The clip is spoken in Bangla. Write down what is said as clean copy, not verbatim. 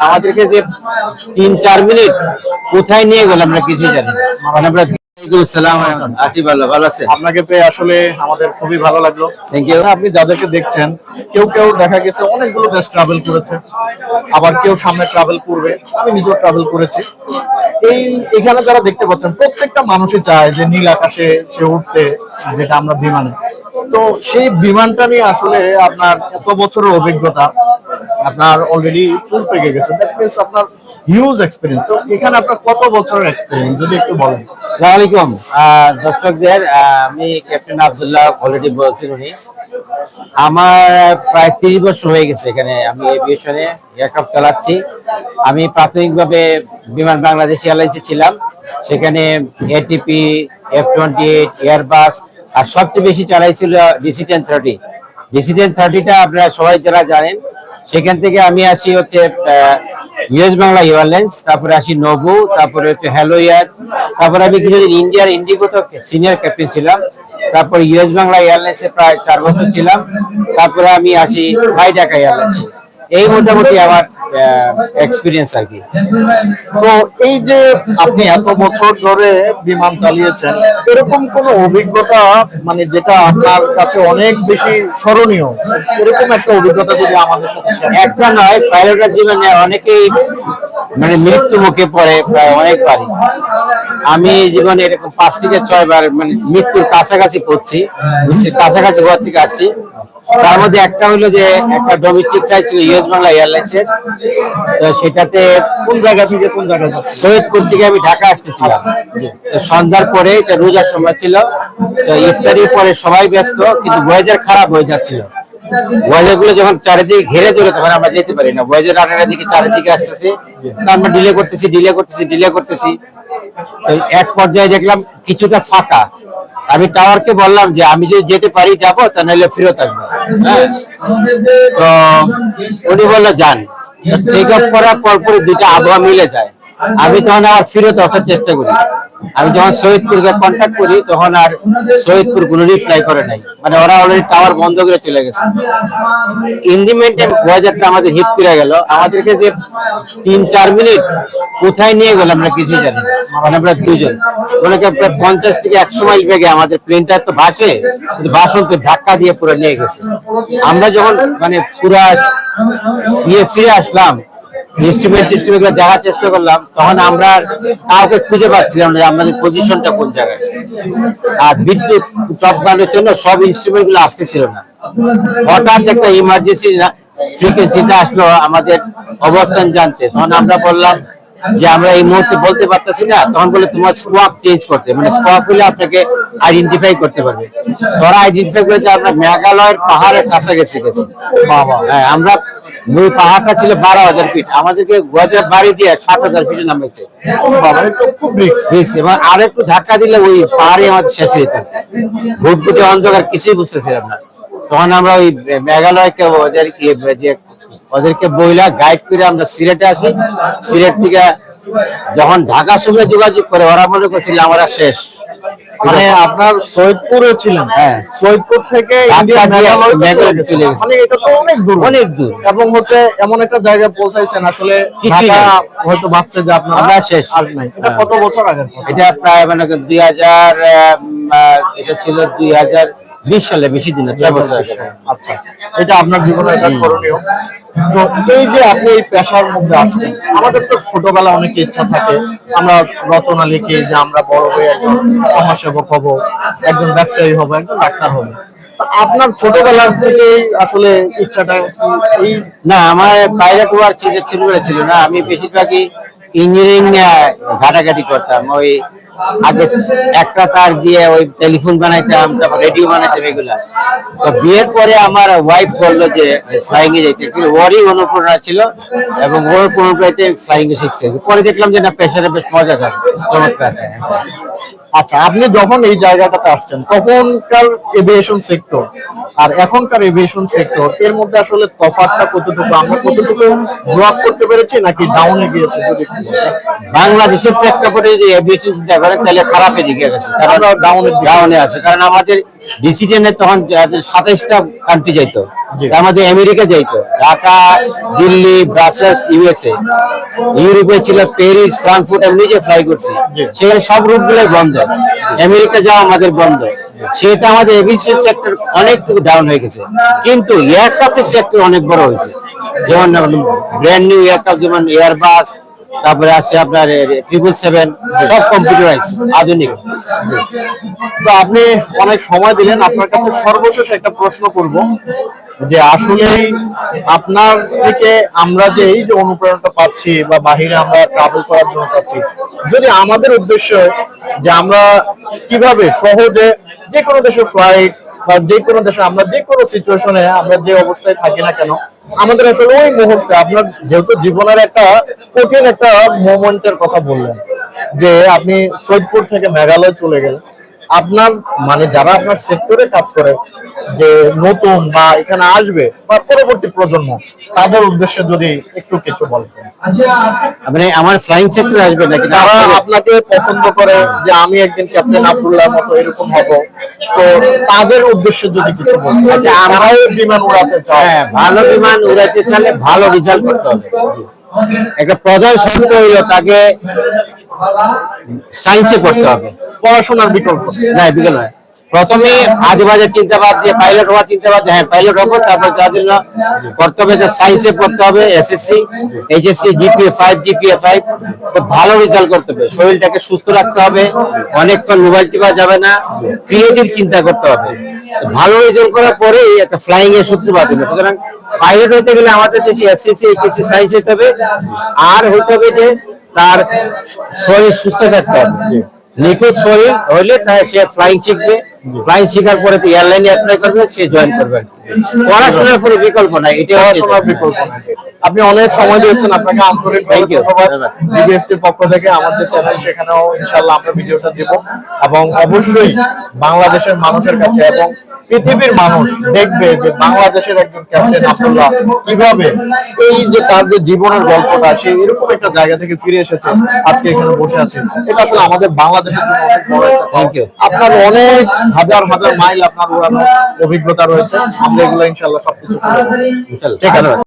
আমাদেরকে যে ৩-৪ মিনিট কোথায় নিয়ে গেল আমরা কিছু জানি না। মানে আমরা আছি ভালো আছে। আপনাকে পেয়ে আসলে আমাদের খুবই ভালো লাগলো। Thank you. আপনি যাদেরকে দেখছেন কেউ কেউ দেখা গেছে অনেকগুলো দেশ ট্রাভেল করেছে, আবার কেউ সামনে ট্রাভেল করবে। আমি নিজেও ট্রাভেল করেছি। এখানে যারা দেখতে পাচ্ছেন প্রত্যেকটা মানুষই চায় যে নীল আকাশে সে উঠতে, যেটা আমরা বিমানে। তো সেই বিমানটা নিয়ে আসলে আপনার এত বছরের অভিজ্ঞতা, আপনার অলরেডি চুল পেকে গেছে, দ্যাট মিন্স আপনার হিউজ এক্সপেরিয়েন্স। তো এখানে আপনার কত বছরের এক্সপেরিয়েন্স যদি একটু বলেন। আসসালামু আলাইকুম দর্শকদের, আমি ক্যাপ্টেন আব্দুল্লাহ অলরেডি বলছেন উনি। আমার প্রায় 30 বছর হয়ে গেছে এখানে আমি এভিয়েশনে এয়ারক্রাফট চালাচ্ছি। আমি প্রাথমিকভাবে বিমান বাংলাদেশ এয়ারলাইন্সে ছিলাম, সেখানে এটিপি, F-28, এয়ারবাস, আর সবচেয়ে বেশি চালাইছিল DC-1030। DC-1030টা আপনারা সবাই যারা জানেন। সেখান থেকে আমি আসি হচ্ছে ইউএস বাংলা এয়ারলাইন্স, তারপরে আসি নবু, তারপরে হচ্ছে হ্যালো এয়ার, তারপরে আমি কিছুদিন ইন্ডিয়ার ইন্ডিগোতে সিনিয়র ক্যাপ্টেন ছিলাম, তারপরে ইউএস বাংলা এয়ারলাইন্সে প্রায় 4 বছর ছিলাম, তারপরে আমি আসি ফ্লাই ঢাকা এয়ারলাইন্সে। এই মোটামুটি আমার এক্সপিরিয়েন্স আর কি। তো এই যে আপনি এত বছর ধরে বিমান চালিয়েছেন, এরকম কোন অভিজ্ঞতা মানে যেটা আপনার কাছে অনেক বেশি স্মরণীয়, এরকম একটা অভিজ্ঞতা যদি আমাদের সাথে শেয়ার করেন। একটা নয়, পাইলটের জীবনে অনেকেই মানে মৃত্যু মুখে পড়ে প্রায় অনেকবারই। আমি জীবনে এরকম 5 থেকে 6 বার মানে মৃত্যুর কাছাকাছি পড়ছি, কাছাকাছি ঘর থেকে আসছি। তার মধ্যে একটা হলো যে একটা ডোমেস্টিক ফ্লাইট ছিল ইউএস বাংলা এয়ারলাইন্সের, তো সেটাতে কোন জায়গা থেকে কোন জায়গা? সৈয়দপুর থেকে আমি ঢাকা আসতেছিলাম। সন্ধ্যার পরে, এটা রোজার সময় ছিল, তো ইফতারির পরে সবাই ব্যস্ত, কিন্তু ওয়েদার খারাপ হয়ে যাচ্ছিল। ওয়েদার গুলো যখন চারিদিকে ঘিরে ধরে তখন আমরা যেতে পারি না। ওয়েদার রান্নার দিকে চারিদিকে আসতেছে, আমরা ডিলে করতেছি। তো এক পর্যায়ে দেখলাম কিছুটা ফাঁকা। আমি টাওয়ারকে বললাম যে আমি যদি যেতে পারি যাবো, তা নাহলে ফেরত আসবো। হ্যাঁ, তো উনি বললো যান। টেক অফ করার পরপরই দুইটা আবহাওয়া মিলে যায়। আমি তখন আবার ফেরত আসার চেষ্টা করি। আমি যখন সৈয়দপুরকে কন্ট্যাক্ট করি তখন আর সৈয়দপুর কোনো রিপ্লাই করে নাই, মানে ওরা অলরেডি টাওয়ার বন্ধ করে চলে গেছে। ইন দি মেইনটাইম ওয়েদারটা আমাদের হিট করে গেল। আমাদেরকে যে 3-4 মিনিট কোথায় নিয়ে গেল আমরা কিছু জানি না। মানে আমরা দুজন মনে করি প্রায় 50 থেকে 100 মাইল বেগে আমাদের প্লেনটা তো ভাসে, কিন্তু ভাসন্ত ধাক্কা দিয়ে পুরো নিয়ে গেছে। আমরা যখন মানে পুরা ফিরে আসলাম, ইনস্ট্রুমেন্ট দেখার চেষ্টা করলাম, তখন আমরা কাউকে খুঁজে পাচ্ছিলাম না আমাদের পজিশনটা কোন জায়গায়। আর বিদ্যুৎ চমকানোর জন্য সব ইনস্ট্রুমেন্ট গুলো আসতেছিল না। হঠাৎ একটা ইমার্জেন্সি ফ্রিকোয়েন্সিতে আসলো আমাদের অবস্থান জানতে। তখন আমরা বললাম যে আমরা এই মুহূর্তে বলতে পারতেছি না। তখন বলে তোমার স্কোয়াপ চেঞ্জ করতে, মানে স্কোয়াপ হলে আপনাকে আইডেন্টিফাই করতে পারবে। তোরা আইডেন্টিফাই করতে আমরা মেঘালয়ের পাহাড়ের কাছাকাছি গেছি। হ্যাঁ, আমরা ওই পাহাড়টা ছিল 12,000 ফিট, আমাদেরকে গজা বাড়ি দিয়ে 7,000 ফিটে নামাইছে। এবং আর একটু ধাক্কা দিলে ওই পাহাড়ে আমাদের শেষ হয়ে যেত। ভুটভুটে অন্ধকার, কিছুই বুঝতেছিলাম না। তখন আমরা ওই মেঘালয়কে ওদেরকে বইলা গাইড করে আমরা সিলেটে আসি। সিলেট থেকে যখন ঢাকার সঙ্গে যোগাযোগ করে, ওরা মনে করছিল আমরা শেষ। মানে আপনার সৈয়দপুরে ছিলেন? হ্যাঁ, সৈয়দপুর থেকে ইন্ডিয়া মেঘালয় চলে গেছে। মানে এটা তো অনেক দূর, অনেক দূর। এবং হচ্ছে এমন একটা জায়গায় পৌঁছাইছেন আসলে ঢাকা হয়তো ভাবছে যে আপনারা শেষ। এটা কত বছর আগের? এটা প্রায় মানে 2000, এটা ছিল 2020 সালে, বেশি দিন না, 6 বছর আগে। আচ্ছা, এটা আপনার জীবনের একটা স্মরণীয়। তো এই যে আপনি এই পেশার মধ্যে আসছেন, আমাদের তো ছোটবেলা অনেক ইচ্ছা থাকে আমরা রচনা লিখি যে আমরা বড় হয়ে একজন সমাজসেবক হব, একজন ব্যবসায়ী হব, একজন ডাক্তার হব। আপনার ছোটবেলার থেকে আসলে ইচ্ছাটা এই? না, আমার পাইলট হওয়ার ছেলেবেলা ছিল না। আমি বেশিরভাগই ইঞ্জিনিয়ারিং ঘাটাঘাটি করতাম। ওই আগে একটা তার দিয়ে ওই টেলিফোন বানাইতাম, তারপর রেডিও বানাইতাম, এগুলা। তো বিয়ের পরে আমার ওয়াইফ বললো যে ফ্লাইং এ যেতে, কিন্তু ওরই অনুপ্রেরণা ছিল এবং ওর অনুপ্রেরণাতে ফ্লাইং এ শিখছে। পরে দেখলাম যে না, পেশাটা বেশ মজাদার, চমৎকার। আচ্ছা, আপনি যখন এই জায়গাটাতে আসছেন তখনকার এভিয়েশন সেক্টর আর এখনকার এভিয়েশন সেক্টর, এর মধ্যে আসলে তফাৎটা কতটুকু? আমরা কতটুকু গ্রো আপ করতে পেরেছি নাকি ডাউনে গিয়েছে? যদি বাংলাদেশের প্রেক্ষাপটে যদি এভিয়েশন চিন্তা করেন তাহলে খারাপের দিকে গেছে, কারণ ডাউনে আছে। কারণ আমাদের ডিসিশনে তখন 27টা কান্ট্রি যাইতো, জি। আমাদের আমেরিকা যাইতো, ঢাকা, দিল্লি, ব্রাসেলস, ইউএসএ, ইউরোপে ছিল প্যারিস, ফ্রাঙ্কফুর্ট, আমি নিজে ফ্লাই করছি, জি। সেখানে সব রুট গুলোই বন্ধ। আমেরিকা যাওয়া আমাদের বন্ধ, সেটা আমাদের এভিয়েশন সেক্টর অনেকটুকু ডাউন হয়ে গেছে, কিন্তু এয়ারক্রাফটের সেক্টর অনেক বড় হয়েছে। যেমন ব্র্যান্ড নিউ এয়ারক্রাফট, যেমন এয়ারবাস, তারপরে আসছে আপনার 777, সব কম্পিউটারাইজ, আধুনিক। তো আপনি অনেক সময় দিলেন, আপনার কাছে সর্বশেষ একটা প্রশ্ন করব যে আসলেই আপনার থেকে আমরা যে এই যে অনুপ্রেরণাটা পাচ্ছি বা বাহিরে আমরা ট্রাভেল করার জন্য চাচ্ছি, যদি আমাদের উদ্দেশ্য যে আমরা কিভাবে সহজে যে কোনো দেশে ফ্লাইট বা যে কোনো দেশে আমরা যে কোনো সিচুয়েশনে আমরা যে অবস্থায় থাকি না কেন, আমাদের আসলে ওই মুহূর্তে আপনার যেহেতু জীবনের একটা কঠিন একটা মোমেন্টের কথা বললেন যে আপনি সৈয়দপুর থেকে মেঘালয় চলে গেলেন, আপনার মানে যারা আপনার সেক্টরে কাজ করে যে নতুন বা এখানে আসবে বা পরবর্তী প্রজন্ম, তাদের উদ্দেশ্যে যদি একটু কিছু বলতেন। মানে আমার ফ্লাইং সেক্টর আসবে নাকি? যারা আপনাকে পছন্দ করে যে আমি একদিন ক্যাপ্টেন আব্দুল্লাহর মতো এরকম হব, তো তাদের উদ্দেশ্যে যদি কিছু বলতেন। আচ্ছা, আমরাও বিমান উড়াতে চাই। হ্যাঁ, ভালো বিমান উড়াইতে চাইলে ভালো রেজাল্ট করতে হবে। একটা প্রধান শর্ত হইলো তাকে সায়েন্সে পড়তে হবে, পড়াশোনার বিকল্প না বিকল্প নয়। প্রথমে আজে বাজে চিন্তা বাদ দিয়ে পাইলট হওয়ার চিন্তা বাদ দিয়ে হ্যাঁ পাইলট হবো, তারপর তার জন্য করতে হবে যে সায়েন্সে পড়তে হবে, এসএসসি, এইচএসসি, জিপিএ 5 খুব ভালো রেজাল্ট করতে হবে, শরীরটাকে সুস্থ রাখতে হবে, অনেকক্ষণ মোবাইল টিপা যাবে না, ক্রিয়েটিভ চিন্তা করতে হবে। ভালো রেজাল্ট করার পরেই একটা ফ্লাইং এর সূত্রপাত হবে। সুতরাং পাইলট হতে গেলে আমাদের দেশে এসএসসি, এইচএসসি, সায়েন্স হতে হবে, আর হতে হবে যে তার শরীর সুস্থ থাকতে হবে। নিখুঁত শরীর হইলে সে ফ্লাইং শিখবে, ফ্লাইং শেখার পরে এয়ারলাইনে অ্যাপ্লাই করবে, সে জয়েন করবে। পড়াশোনার কোনো বিকল্প নাই, এটা পড়াশোনার বিকল্প নাই। আপনি অনেক সময় দিয়েছেন, আপনাকে আন্তরিক Thank you. ধন্যবাদ। বিবিএফটির পক্ষ থেকে আমাদের চ্যানেল, সেখানেও ইনশাআল্লাহ আমরা ভিডিওটা দেব এবং অবশ্যই বাংলাদেশের মানুষের কাছে এবং পৃথিবীর মানুষ দেখবে যে বাংলাদেশের একজন ক্যাপ্টেন আব্দুল্লাহ কিভাবে এই যে তার যে জীবনের গল্পটা, সে এরকম একটা জায়গা থেকে ফিরে এসেছে, আজকে এখানে বসে আছে। এটা আসলে আমাদের বাংলাদেশের জন্য অনেক বড় একটা পাওয়া। Thank you. আপনার অনেক হাজার হাজার মাইল আপনার উড়ানোর অভিজ্ঞতা রয়েছে, আমরা এগুলো ইনশাআল্লাহ সবকিছু করে দেব। ঠিক আছে।